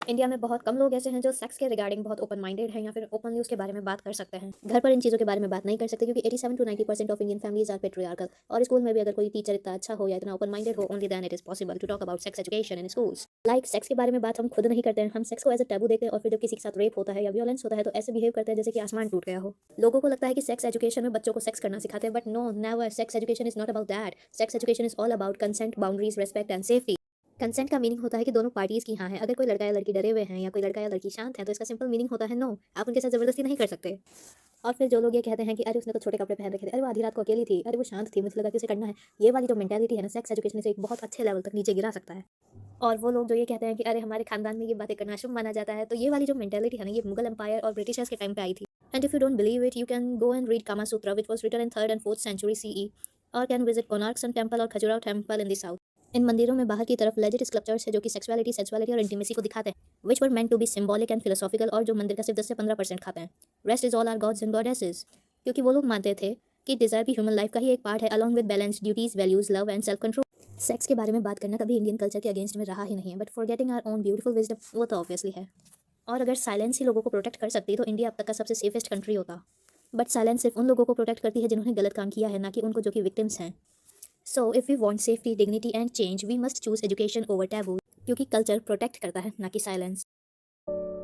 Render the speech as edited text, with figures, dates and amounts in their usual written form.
India में बहुत कम लोग ऐसे हैं जो सेक्स के रिगार्डिंग बहुत ओपन माइंडेड हैं या फिर ओपनली उसके बारे में बात कर सकते हैं। घर पर इन चीज़ों के बारे में बात नहीं कर सकते क्योंकि 87 to 90% of Indian families are patriarchal. और स्कूल में भी अगर कोई टीचर इतना अच्छा हो या इतना ओपन माइंडेड हो, only then it is possible to talk about sex education in schools. Like sex के बारे में बात हम खुद नहीं करते हैं, हम सेक्स को एज अ टैबू देखते हैं और फिर जब किसी के साथ रेप होता है या वियोलेंस होता है तो ऐसे बिहेव करते हैं जैसे कि आसमान टूट गया हो। लोगों को लगता है कि सेक्स एजुकेशन में बच्चों को सेक्स करना सिखाते हैं, but no, never. Sex education is not about that. Sex education is all about consent, boundaries, respect and safety. Consent का मीनिंग होता है कि दोनों पार्टीज की हाँ है। अगर कोई लड़का या लड़की डरे हुए हैं या कोई लड़का या लड़की शांत है तो इसका सिंपल मीनिंग होता है नो, आप उनके साथ जबरदस्ती नहीं कर सकते। और फिर जो लोग ये कहते हैं कि अरे उसने तो छोटे कपड़े पहन रखे थे, अरे वो आधी रात को अकेली थी, अरे वो शांत थी, मुझे लगा कि उसे करना है, ये वाली जो मेंटालिटी है ना, सेक्स एजुकेशन से एक बहुत अच्छे लेवल तक नीचे गिरा सकता है। और वो लोग जो ये कहते हैं कि अरे हमारे खानदान में ये बातें करना शुभ माना जाता है, तो ये वाली जो मेंटालिटी है ना, ये मुगल एम्पायर और ब्रिटिशर्स के टाइम पे आई थी। And if you don't believe it, you can go and read Kama Sutra which was written in 3rd and 4th century CE, और can visit Konark sun temple और Khajuraho temple in the south. इन मंदिरों में बाहर की तरफ लेजिट स्कल्पचर्स है जो कि सेक्सुअलिटी, सेंसुअलिटी और इंटीमेसी को दिखाते हैं, which were meant to be symbolic and philosophical, और जो मंदिर का सिर्फ 10 से 15% खाते हैं। Rest is all our gods and goddesses. क्योंकि वो लोग मानते थे कि डिज़ायर भी ह्यूमन लाइफ का ही एक पार्ट है, along with balance, duties, values, love and self control. Sex के बारे में बात करना कभी इंडियन कल्चर के अगेंस्ट में रहा ही नहीं है, but forgetting our own beautiful wisdom, वो तो ऑब्वियसली है। और अगर साइलेंस ही लोगों को प्रोटेक्ट कर सकती तो इंडिया अब तक का सबसे सेफेस्ट कंट्री होता। बट साइलेंस सिर्फ उन लोगों को प्रोटेक्ट करती है जिन्होंने गलत काम किया है, ना कि उनको जो कि विक्टिम्स हैं। So if we want safety, dignity and change, we must choose education over taboo, क्योंकि कल्चर प्रोटेक्ट करता है, ना कि साइलेंस।